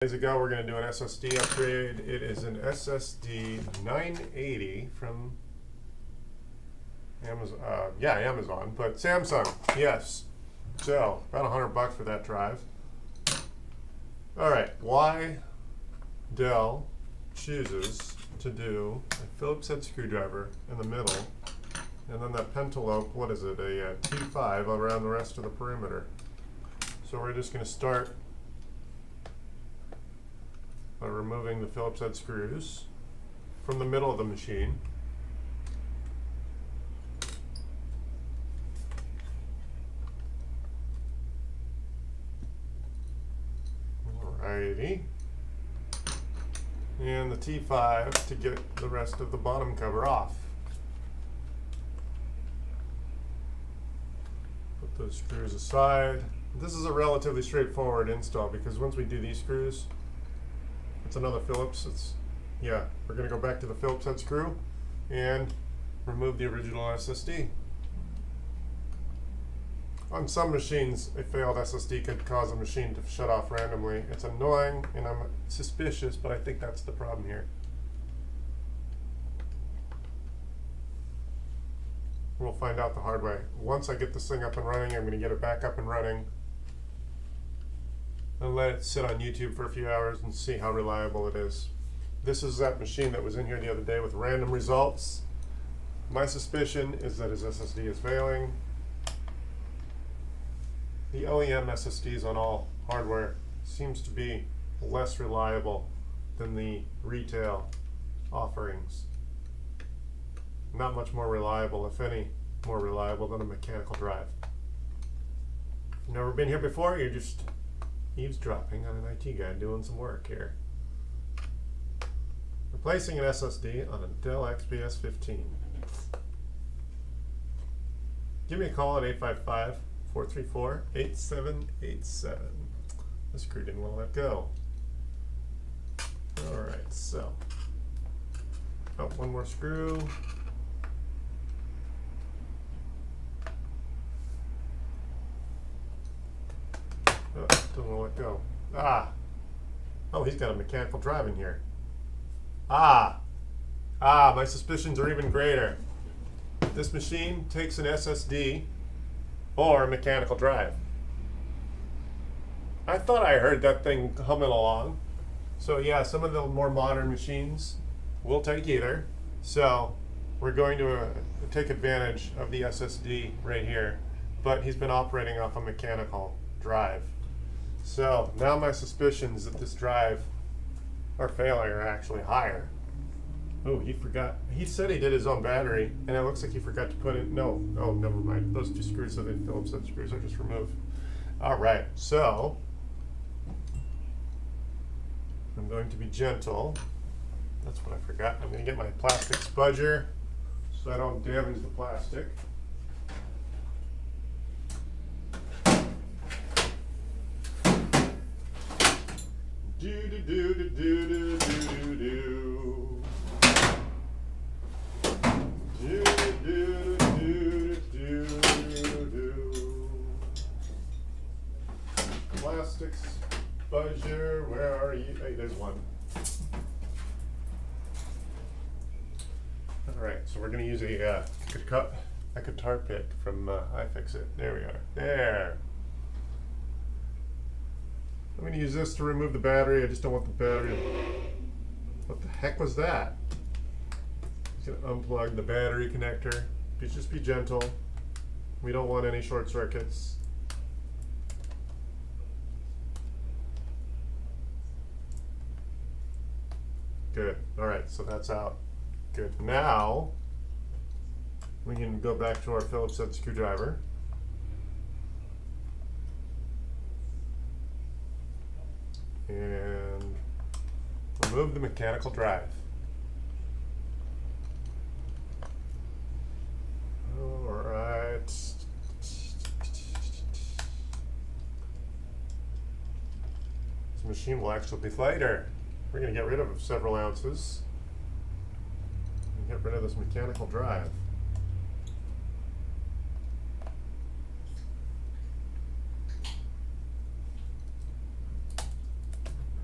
Days ago, we're going to do an SSD upgrade. It is an SSD 980 from Amazon. Amazon, but Samsung. Yes. So about $100 for that drive. All right. Why Dell chooses to do a Phillips head screwdriver in the middle, and then that pentalope. What is it? A T5 around the rest of the perimeter. So we're just going to start by removing the Phillips head screws from the middle of the machine. Alrighty. And the T5 to get the rest of the bottom cover off. Put those screws aside. This is a relatively straightforward install because once we do these screws, it's another Phillips. We're going to go back to the Phillips head screw and remove the original SSD. On some machines, a failed SSD could cause a machine to shut off randomly. It's annoying and I'm suspicious, but I think that's the problem here. We'll find out the hard way. Once I get this thing up and running, I'm going to get it back up and running and let it sit on YouTube for a few hours and see how reliable it is. This is that machine that was in here the other day with random results. My suspicion is that his SSD is failing. The OEM SSDs on all hardware seems to be less reliable than the retail offerings. Not much more reliable, if any more reliable than a mechanical drive. You've never been here before, you're just eavesdropping on an IT guy doing some work here. Replacing an SSD on a Dell XPS 15. Give me a call at 855-434-8787. The screw didn't want to let go. Alright, so. One more screw. Doesn't want to let go. Oh, he's got a mechanical drive in here. My suspicions are even greater. This machine takes an SSD or a mechanical drive. I thought I heard that thing humming along. So yeah, some of the more modern machines will take either. So we're going to take advantage of the SSD right here, but he's been operating off a mechanical drive. So now my suspicions that this drive are failing are actually higher. Oh, he forgot. He said he did his own battery, and it looks like he forgot to put in. No, oh, never mind. Those two screws are the Phillips head screws. I just removed. All right, so I'm going to be gentle. That's what I forgot. I'm going to get my plastic spudger so I don't damage the plastic. Plastic spudger, where are you? Hey, there's one. All right, so we're going to use a guitar pick from iFixit. There we are. There. I'm going to use this to remove the battery. I just don't want the battery. What the heck was that? Just going to unplug the battery connector. Just be gentle. We don't want any short circuits. Good. All right, so that's out. Good. Now we can go back to our Phillips head screwdriver. And remove the mechanical drive. All right. This machine will actually be lighter. We're going to get rid of several ounces and get rid of this mechanical drive.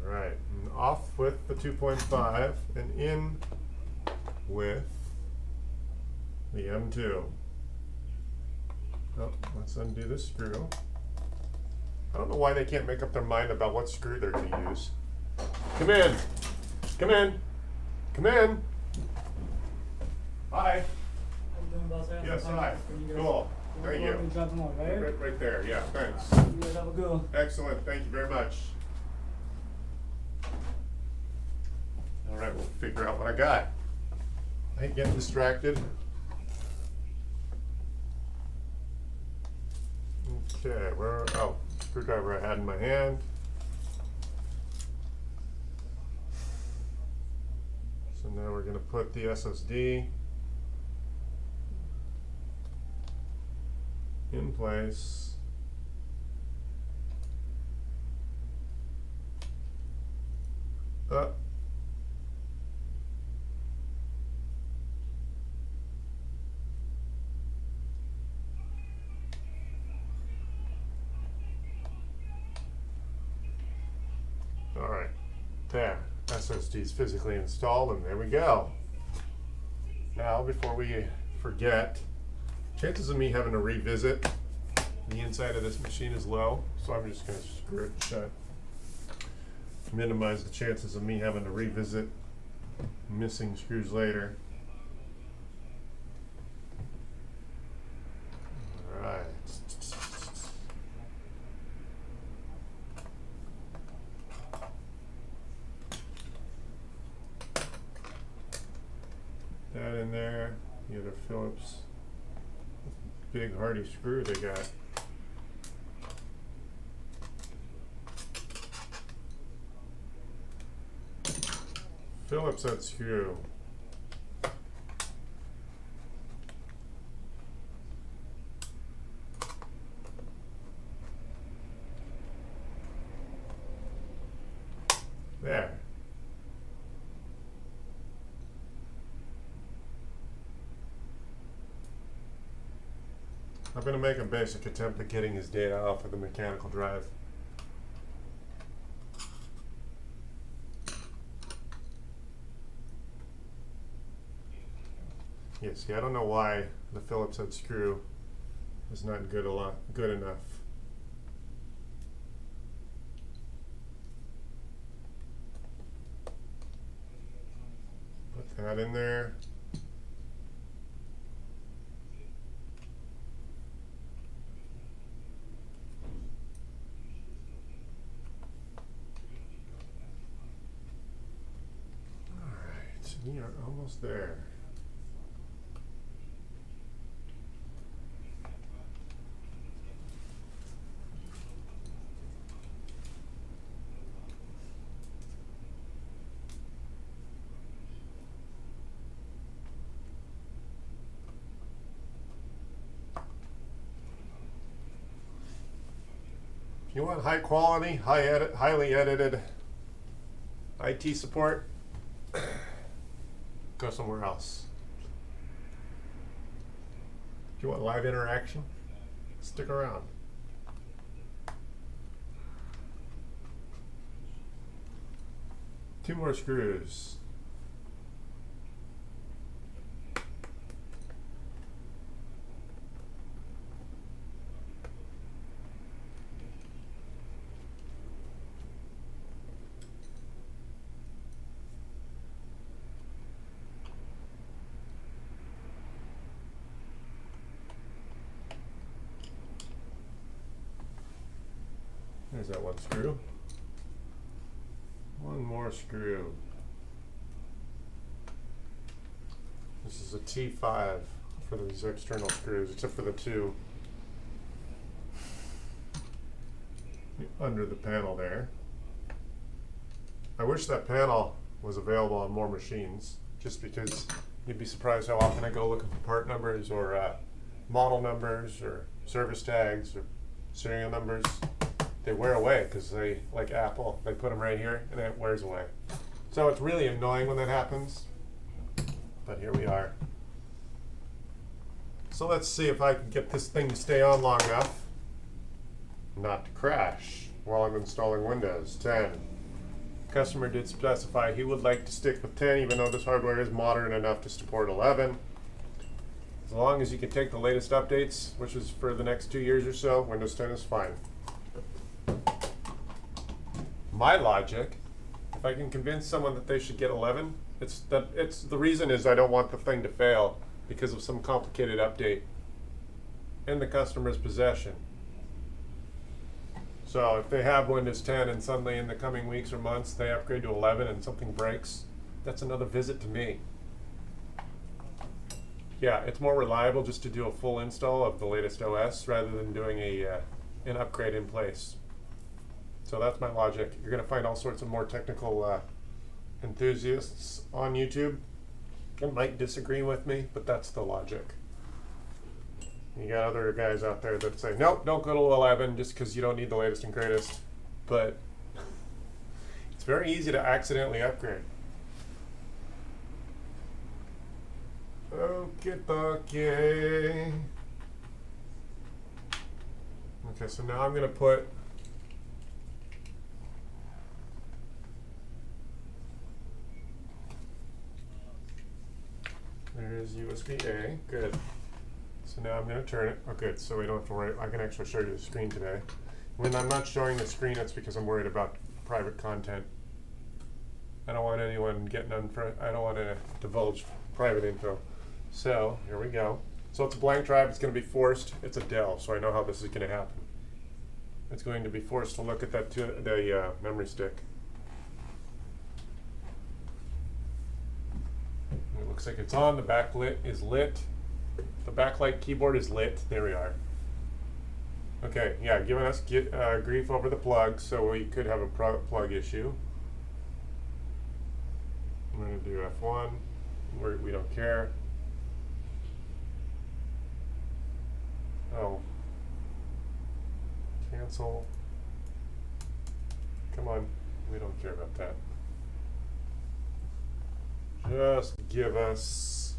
Right. off with the 2.5 and in with the M2. Oh, let's undo this screw. I don't know why they can't make up their mind about what screw they're going to use. Come in. Come in. Come in. Hi. How you doing, boss? I got Yes, some hi. time for you guys. Cool. Thank We're you. going to drop them off, right? Right there. Yeah, thanks. You guys have a good one. Excellent. Thank you very much. All right, we'll figure out what I got. I ain't getting distracted. Okay, screwdriver I had in my hand. So now we're going to put the SSD in place. All right, there. SSD is physically installed, and there we go. Now, before we forget, chances of me having to revisit the inside of this machine is low, so I'm just going to screw it shut. Minimize the chances of me having to revisit missing screws later. All right. That in there, the other Phillips big hardy screw they got. Phillips head screw. There. I'm going to make a basic attempt at getting his data off of the mechanical drive. Yeah, see, I don't know why the Phillips head screw is not good enough. Put that in there. We are almost there. If you want high quality, highly edited IT support, go somewhere else. If you want live interaction, stick around. Two more screws. There's that one screw. One more screw. This is a T5 for these external screws, except for the two under the panel there. I wish that panel was available on more machines, just because you'd be surprised how often I go looking for part numbers or model numbers or service tags or serial numbers. They wear away because they, like Apple, they put them right here and it wears away. So it's really annoying when that happens, but here we are. So let's see if I can get this thing to stay on long enough not to crash while I'm installing Windows 10. Customer did specify he would like to stick with 10, even though this hardware is modern enough to support 11. As long as you can take the latest updates, which is for the next 2 years or so, Windows 10 is fine. My logic, if I can convince someone that they should get 11, the reason is I don't want the thing to fail because of some complicated update in the customer's possession. So if they have Windows 10 and suddenly in the coming weeks or months they upgrade to 11 and something breaks, that's another visit to me. Yeah, it's more reliable just to do a full install of the latest OS rather than doing an upgrade in place. So that's my logic. You're going to find all sorts of more technical enthusiasts on YouTube that might disagree with me, but that's the logic. You got other guys out there that say, nope, don't go to 11 just because you don't need the latest and greatest. But it's very easy to accidentally upgrade. Okay. Okay, so now I'm going to put there's USB-A. Good. So now I'm going to turn it. Oh, good. So we don't have to worry. I can actually show you the screen today. When I'm not showing the screen, it's because I'm worried about private content. I don't want anyone getting I don't want to divulge private info. So here we go. So it's a blank drive. It's going to be forced. It's a Dell, so I know how this is going to happen. It's going to be forced to look at the memory stick. It looks like it's on. The backlit is lit. The backlight keyboard is lit. There we are. Okay, yeah, giving us grief over the plug, so we could have a plug issue. I'm going to do F1. We don't care. Oh. Cancel. Come on. We don't care about that. Just give us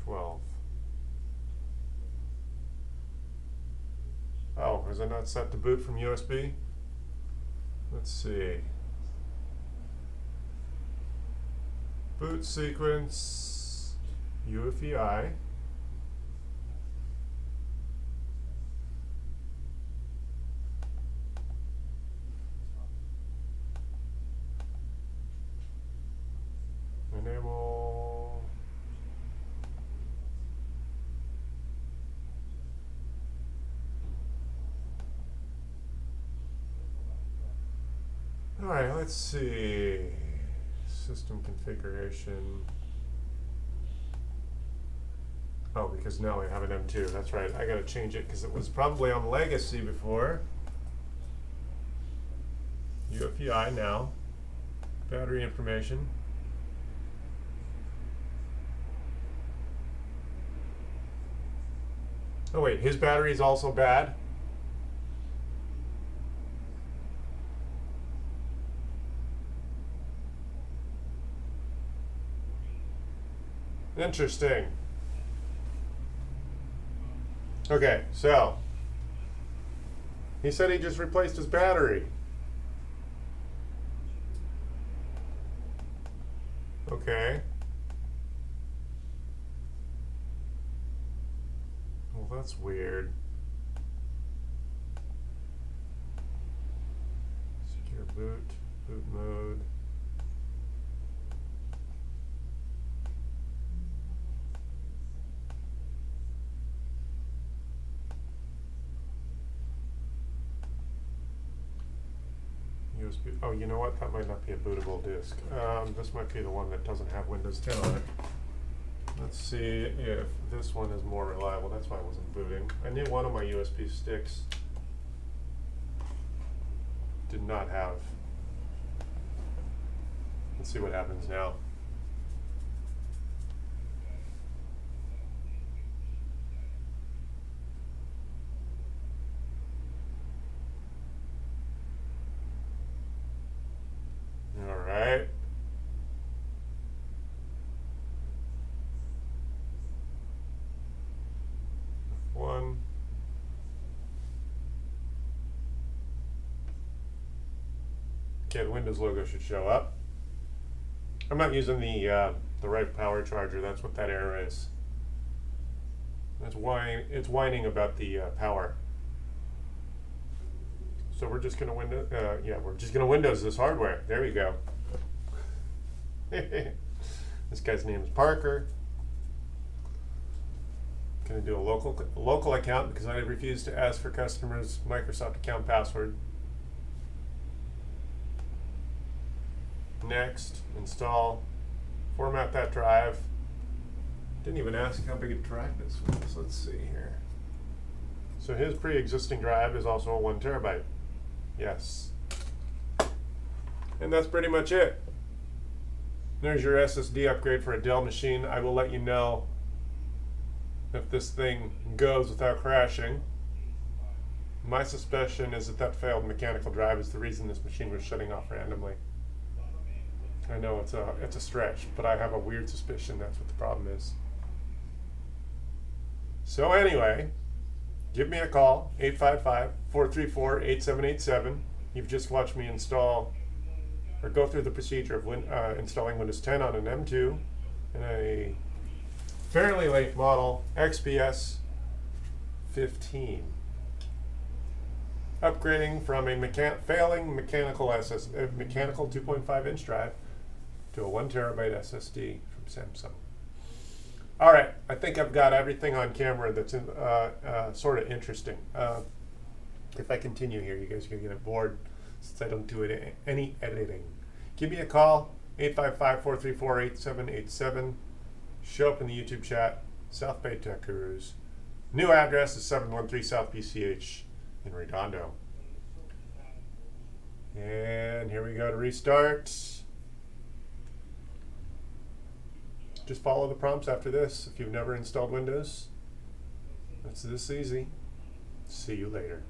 12. Oh, is it not set to boot from USB? Let's see. Boot sequence, UEFI. Enable. All right, let's see. System configuration. Oh, because now we have an M2. That's right. I got to change it because it was probably on legacy before. UEFI now. Battery information. Oh wait, his battery is also bad? Interesting. Okay, so he said he just replaced his battery. Okay. Well, that's weird. Secure boot, boot mode. USB. Oh, you know what? That might not be a bootable disk. This might be the one that doesn't have Windows 10 on it. Let's see if this one is more reliable. That's why I wasn't booting. I knew one of my USB sticks did not have. Let's see what happens now. All right. Okay, the Windows logo should show up. I'm not using the right power charger. That's what that error is. That's why it's whining about the power. So we're just gonna Windows this hardware. There we go. This guy's name is Parker. Gonna do a local account because I refuse to ask for customers' Microsoft account password. Next, install, format that drive. Didn't even ask how big a drive this was. Let's see here. So his pre-existing drive is also a 1 terabyte. Yes. And that's pretty much it. There's your SSD upgrade for a Dell machine. I will let you know if this thing goes without crashing. My suspicion is that failed mechanical drive is the reason this machine was shutting off randomly. I know it's a stretch, but I have a weird suspicion that's what the problem is. So anyway, give me a call, 855-434-8787. You've just watched me install or go through the procedure of installing Windows 10 on an M2 in a fairly late model XPS 15. Upgrading from a failing mechanical 2.5 inch drive to a 1 terabyte SSD from Samsung. All right, I think I've got everything on camera that's sort of interesting. If I continue here, you guys are going to get bored since I don't do any editing. Give me a call, 855-434-8787. Show up in the YouTube chat, South Bay Tech Gurus. New address is 713 South PCH in Redondo. And here we go to restart. Just follow the prompts after this if you've never installed Windows. It's this easy. See you later.